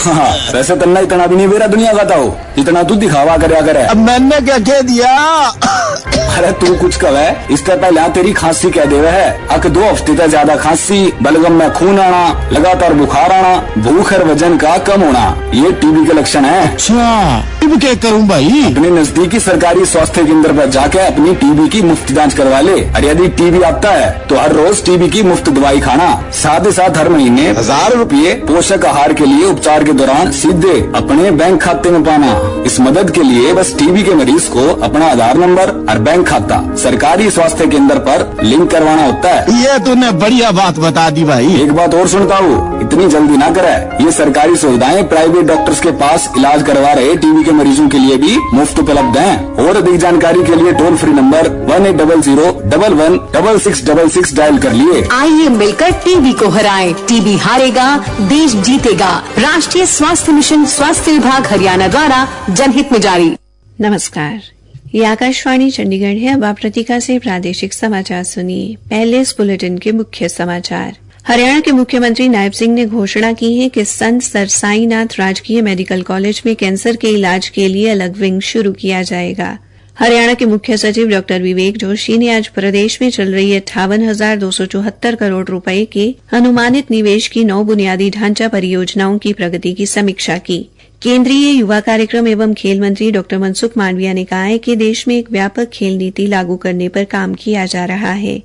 हाँ, वैसे तन्ना इतना भी नहीं बेरा दुनिया का था हो, इतना तू दिखावा करया करे। अब मैंने क्या कह दिया? अरे तू कुछ कह है, इससे पहले तेरी खांसी कह देवे है। अक 2 हफ्ते तक ज्यादा खांसी, बलगम में खून आना, लगातार बुखार आना, भूख और वजन का कम होना, ये टीबी के लक्षण है। अच्छा, अब क्या करूं भाई? अपने नजदीकी सरकारी स्वास्थ्य केंद्र पर जाके अपनी टीबी की मुफ्त जांच करवा ले। और यदि टीबी आता है तो हर रोज टीबी की मुफ्त दवाई खाना, साथ ही साथ हर महीने 1000 रुपए पोषक आहार के लिए उपचार के दौरान सीधे अपने बैंक खाते में पाना। इस मदद के लिए बस टीबी के मरीज को अपना आधार नंबर और बैंक खाता सरकारी स्वास्थ्य केंद्र पर लिंक करवाना होता है। ये तूने बढ़िया बात बता दी भाई। एक बात और सुनता हूँ, इतनी जल्दी ना करे। ये सरकारी सुविधाएं प्राइवेट डॉक्टर्स के पास इलाज करवा रहे टीबी के मरीजों के लिए भी मुफ्त उपलब्ध हैं। और अधिक जानकारी के लिए टोल फ्री नंबर 1800-11-6666 डायल कर लिए। आइए मिलकर टीबी को हराएं। टीबी हारेगा, देश जीतेगा। राष्ट्रीय स्वास्थ्य मिशन, स्वास्थ्य विभाग हरियाणा द्वारा जनहित में जारी। नमस्कार, ये आकाशवाणी चंडीगढ़ है। अब आप प्रतीका से प्रादेशिक समाचार सुनिए। पहले इस बुलेटिन के मुख्य समाचार। हरियाणा के मुख्यमंत्री नायब सिंह ने घोषणा की है कि संत सर साईनाथ राजकीय मेडिकल कॉलेज में कैंसर के इलाज के लिए अलग विंग शुरू किया जाएगा। हरियाणा के मुख्य सचिव डॉ विवेक जोशी ने आज प्रदेश में चल रही 58,274 करोड़ रुपए के अनुमानित निवेश की 9 बुनियादी ढांचा परियोजनाओं की प्रगति की समीक्षा की। केंद्रीय युवा कार्यक्रम एवं खेल मंत्री डॉ मनसुख मांडविया ने कहा है कि देश में एक व्यापक खेल नीति लागू करने पर काम किया जा रहा है।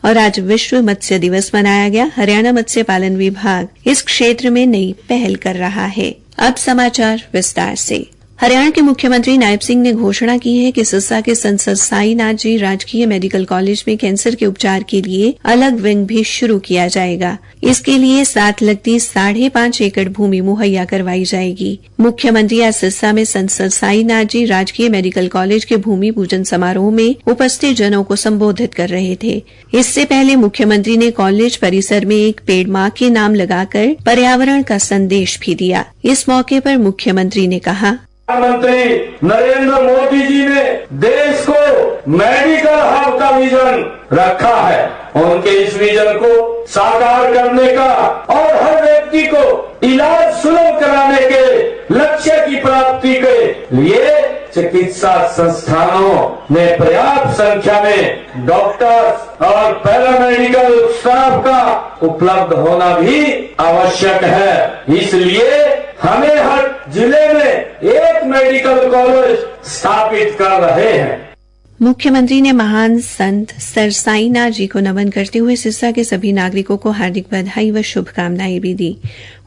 और आज विश्व मत्स्य दिवस मनाया गया। हरियाणा मत्स्य पालन विभाग इस क्षेत्र में नई पहल कर रहा है। अब समाचार विस्तार से। हरियाणा के मुख्यमंत्री नायब सिंह ने घोषणा की है कि सिरसा के संत सर साईनाथ जी राजकीय मेडिकल कॉलेज में कैंसर के उपचार के लिए अलग विंग भी शुरू किया जाएगा। इसके लिए साथ लगती 5.5 एकड़ भूमि मुहैया करवाई जाएगी। मुख्यमंत्री आज सिरसा में संत सर साईनाथ जी राजकीय मेडिकल कॉलेज के भूमि पूजन समारोह में उपस्थित जनों को संबोधित कर रहे थे। इससे पहले मुख्यमंत्री ने कॉलेज परिसर में एक पेड़ मां के नाम लगाकर पर्यावरण का संदेश भी दिया। इस मौके पर मुख्यमंत्री ने कहा, प्रधानमंत्री नरेंद्र मोदी जी ने देश को मेडिकल हब का विजन रखा है। उनके इस विजन को साकार करने का और हर व्यक्ति को इलाज सुलभ कराने के लक्ष्य की प्राप्ति के लिए चिकित्सा संस्थानों में पर्याप्त संख्या में डॉक्टर्स और पैरामेडिकल स्टाफ का उपलब्ध होना भी आवश्यक है। इसलिए हमें हर जिले में एक मेडिकल कॉलेज स्थापित कर रहे हैं। मुख्यमंत्री ने महान संत सर साईनाथ जी को नमन करते हुए सिरसा के सभी नागरिकों को हार्दिक बधाई व शुभकामनाएं भी दी।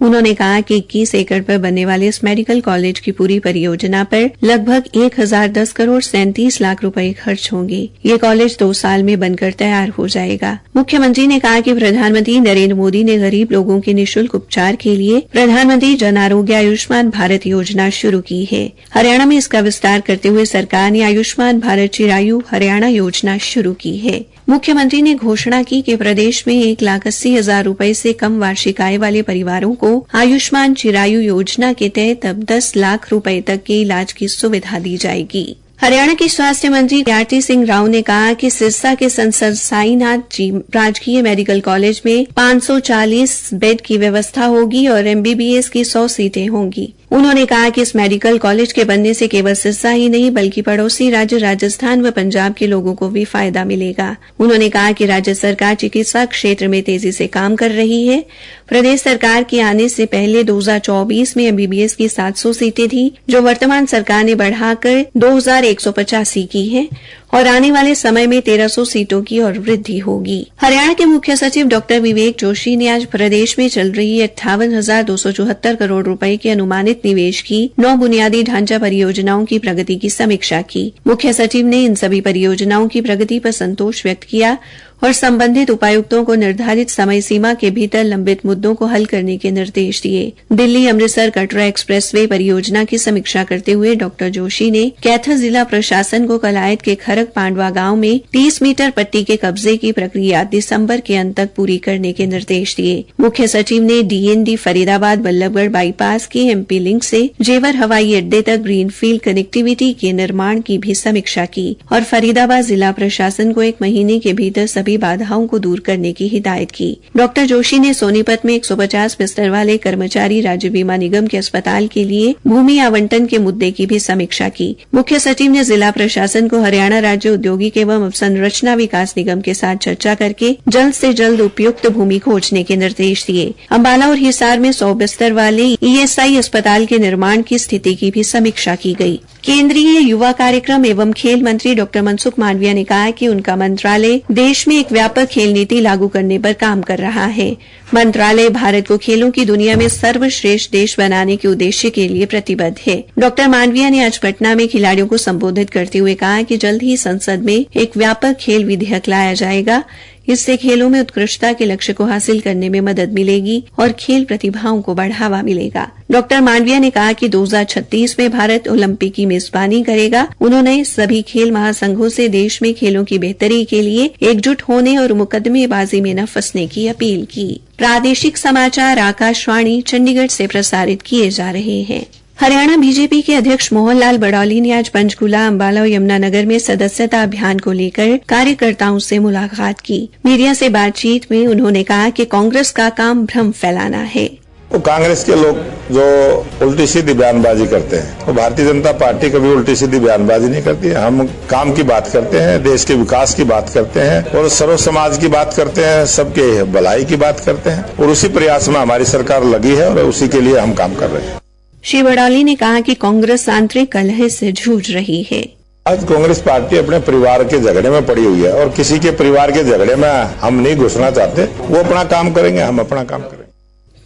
उन्होंने कहा कि 21 एकड़ पर बनने वाले इस मेडिकल कॉलेज की पूरी परियोजना पर लगभग 1010 करोड़ 37 लाख रुपए खर्च होंगे। ये कॉलेज 2 साल में बनकर तैयार हो जाएगा। मुख्यमंत्री ने कहा कि प्रधानमंत्री नरेंद्र मोदी ने गरीब लोगों के निःशुल्क उपचार के लिए प्रधानमंत्री जन आरोग्य आयुष्मान भारत योजना शुरू की है। हरियाणा में इसका विस्तार करते हुए सरकार ने आयुष्मान भारत चिरायु हरियाणा योजना शुरू की है। मुख्यमंत्री ने घोषणा की कि प्रदेश में 1,80,000 रुपए से कम वार्षिक आय वाले परिवारों को आयुष्मान चिरायु योजना के तहत अब 10 लाख रुपए तक के इलाज की सुविधा दी जाएगी। हरियाणा के स्वास्थ्य मंत्री आरती सिंह राव ने कहा कि सिरसा के संत सर साईनाथ जी राजकीय मेडिकल कॉलेज में 540 बेड की व्यवस्था होगी और MBBS की 100 सीटें होंगी। उन्होंने कहा कि इस मेडिकल कॉलेज के बनने से केवल सिरसा ही नहीं बल्कि पड़ोसी राज्य राजस्थान व पंजाब के लोगों को भी फायदा मिलेगा। उन्होंने कहा कि राज्य सरकार चिकित्सा क्षेत्र में तेजी से काम कर रही है। प्रदेश सरकार के आने से पहले 2024 में MBBS की 700 सीटें थी, जो वर्तमान सरकार ने बढ़ाकर 2185 की है और आने वाले समय में 1300 सीटों की और वृद्धि होगी। हरियाणा के मुख्य सचिव डॉ विवेक जोशी ने आज प्रदेश में चल रही 58,274 करोड़ रुपए के अनुमानित निवेश की 9 बुनियादी ढांचा परियोजनाओं की प्रगति की समीक्षा की। मुख्य सचिव ने इन सभी परियोजनाओं की प्रगति पर संतोष व्यक्त किया और संबंधित उपायुक्तों को निर्धारित समय सीमा के भीतर लंबित मुद्दों को हल करने के निर्देश दिए। दिल्ली अमृतसर कटरा एक्सप्रेसवे परियोजना की समीक्षा करते हुए डॉ जोशी ने कैथर जिला प्रशासन को कलायत के खरक पांडवा गांव में 30 मीटर पट्टी के कब्जे की प्रक्रिया दिसंबर के अंत तक पूरी करने के निर्देश दिए। मुख्य सचिव ने DND फरीदाबाद बल्लभगढ़ बाईपास के MP लिंक से जेवर हवाई अड्डे तक ग्रीनफील्ड कनेक्टिविटी के निर्माण की भी समीक्षा की और फरीदाबाद जिला प्रशासन को 1 महीने के भीतर सभी बाधाओं को दूर करने की हिदायत की। डॉक्टर जोशी ने सोनीपत में 150 बिस्तर वाले कर्मचारी राज्य बीमा निगम के अस्पताल के लिए भूमि आवंटन के मुद्दे की भी समीक्षा की। मुख्य सचिव ने जिला प्रशासन को हरियाणा राज्य औद्योगिक एवं अवसंरचना विकास निगम के साथ चर्चा करके जल्द से जल्द उपयुक्त भूमि खोजने के निर्देश दिए। अंबाला और हिसार में 100 बिस्तर वाले ईएसआई अस्पताल के निर्माण की स्थिति की भी समीक्षा की गई। केंद्रीय युवा कार्यक्रम एवं खेल मंत्री डॉक्टर मनसुख मांडविया ने कहा कि उनका मंत्रालय देश में एक व्यापक खेल नीति लागू करने पर काम कर रहा है। मंत्रालय भारत को खेलों की दुनिया में सर्वश्रेष्ठ देश बनाने के उद्देश्य के लिए प्रतिबद्ध है। डॉक्टर मांडविया ने आज पटना में खिलाड़ियों को संबोधित करते हुए कहा कि जल्द ही संसद में एक व्यापक खेल विधेयक लाया जाएगा। इससे खेलों में उत्कृष्टता के लक्ष्य को हासिल करने में मदद मिलेगी और खेल प्रतिभाओं को बढ़ावा मिलेगा। डॉक्टर मांडविया ने कहा कि 2036 में भारत ओलंपिक की मेजबानी करेगा। उन्होंने सभी खेल महासंघों से देश में खेलों की बेहतरी के लिए एकजुट होने और मुकदमेबाजी में न फंसने की अपील की। प्रादेशिक समाचार आकाशवाणी चंडीगढ़ से प्रसारित किए जा रहे हैं। हरियाणा बीजेपी के अध्यक्ष मोहन लाल बड़ौली ने आज पंचकूला, अंबाला और यमुनानगर में सदस्यता अभियान को लेकर कार्यकर्ताओं से मुलाकात की। मीडिया से बातचीत में उन्होंने कहा कि कांग्रेस का काम भ्रम फैलाना है। तो कांग्रेस के लोग जो उल्टी सीधी बयानबाजी करते हैं, तो भारतीय जनता पार्टी कभी उल्टी सीधी बयानबाजी नहीं करती है। हम काम की बात करते हैं, देश के विकास की बात करते हैं और सर्व समाज की बात करते हैं, सबके भलाई की बात करते हैं और उसी प्रयास में हमारी सरकार लगी है और उसी के लिए हम काम कर रहे हैं। श्री बड़ौली ने कहा कि कांग्रेस आंतरिक कलह से जूझ रही है। आज कांग्रेस पार्टी अपने परिवार के झगड़े में पड़ी हुई है और किसी के परिवार के झगड़े में हम नहीं घुसना चाहते। वो अपना काम करेंगे, हम अपना काम करेंगे।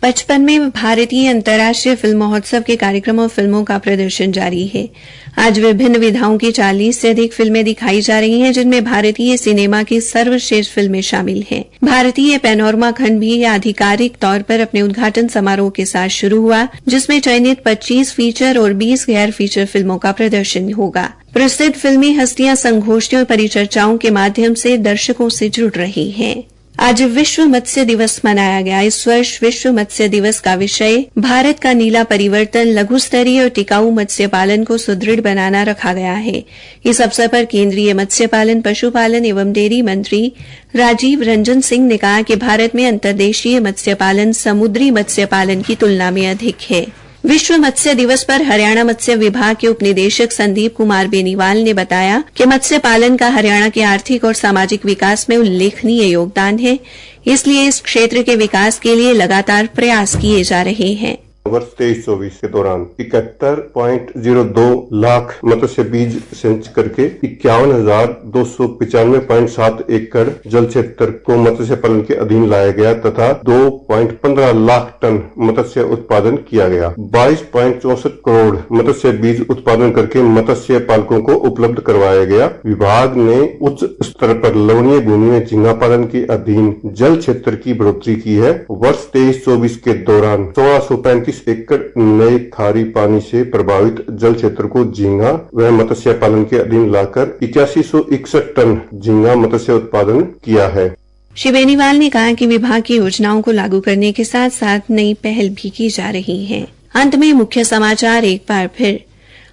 55वें भारतीय अंतर्राष्ट्रीय फिल्म महोत्सव के कार्यक्रम और फिल्मों का प्रदर्शन जारी है। आज विभिन्न विधाओं की 40 से अधिक फिल्में दिखाई जा रही हैं, जिनमें भारतीय सिनेमा की सर्वश्रेष्ठ फिल्में शामिल हैं। भारतीय पैनोरमा खंड भी आधिकारिक तौर पर अपने उद्घाटन समारोह के साथ शुरू हुआ, जिसमें चयनित 25 फीचर और 20 गैर फीचर फिल्मों का प्रदर्शन होगा। प्रसिद्ध फिल्मी हस्तियां संगोष्ठियों और परिचर्चाओं के माध्यम से दर्शकों से जुड़ रही हैं। आज विश्व मत्स्य दिवस मनाया गया। इस वर्ष विश्व मत्स्य दिवस का विषय भारत का नीला परिवर्तन, लघु स्तरीय और टिकाऊ मत्स्य पालन को सुदृढ़ बनाना रखा गया है। इस अवसर पर केंद्रीय मत्स्य पालन, पशुपालन एवं डेयरी मंत्री राजीव रंजन सिंह ने कहा कि भारत में अंतर्देशीय मत्स्य पालन समुद्री मत्स्य पालन की तुलना में अधिक है। विश्व मत्स्य दिवस पर हरियाणा मत्स्य विभाग के उपनिदेशक संदीप कुमार बेनीवाल ने बताया कि मत्स्य पालन का हरियाणा के आर्थिक और सामाजिक विकास में उल्लेखनीय योगदान है, इसलिए इस क्षेत्र के विकास के लिए लगातार प्रयास किए जा रहे हैं। वर्ष 23-24 के दौरान 71.02 लाख मत्स्य बीज सिंच करके 51,295.7 एकड़ जल क्षेत्र को मत्स्य पालन के अधीन लाया गया तथा 2.15 लाख टन मत्स्य उत्पादन किया गया। 22.64 करोड़ मत्स्य बीज उत्पादन करके मत्स्य पालकों को उपलब्ध करवाया गया। विभाग ने उच्च स्तर पर लवणीय भूमि में झींगा पालन के अधीन जल क्षेत्र की बढ़ोतरी की है। वर्ष 23-24 के दौरान 1635 एकड़ नए खारी पानी से प्रभावित जल क्षेत्र को झींगा व मत्स्य पालन के अधीन लाकर 8161 टन झींगा मत्स्य उत्पादन किया है। श्री बेनीवाल ने कहा कि विभाग की योजनाओं को लागू करने के साथ साथ नई पहल भी की जा रही है। अंत में मुख्य समाचार एक बार फिर।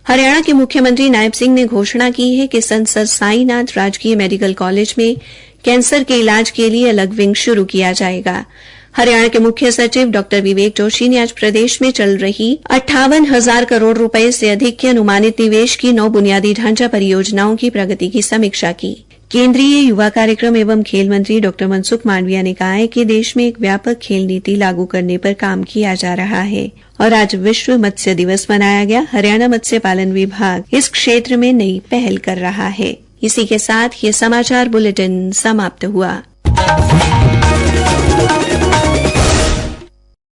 हरियाणा के मुख्यमंत्री नायब सिंह ने घोषणा की है कि संत सर साईनाथ राजकीय मेडिकल कॉलेज में कैंसर के इलाज के लिए अलग विंग शुरू किया जाएगा। हरियाणा के मुख्य सचिव डॉक्टर विवेक जोशी ने आज प्रदेश में चल रही 58,000 करोड़ रुपए से अधिक के अनुमानित निवेश की 9 बुनियादी ढांचा परियोजनाओं की प्रगति की समीक्षा की। केंद्रीय युवा कार्यक्रम एवं खेल मंत्री डॉक्टर मनसुख मांडविया ने कहा है कि देश में एक व्यापक खेल नीति लागू करने पर काम किया जा रहा है और आज विश्व मत्स्य दिवस मनाया गया। हरियाणा मत्स्य पालन विभाग इस क्षेत्र में नई पहल कर रहा है। इसी के साथ ये समाचार बुलेटिन समाप्त हुआ।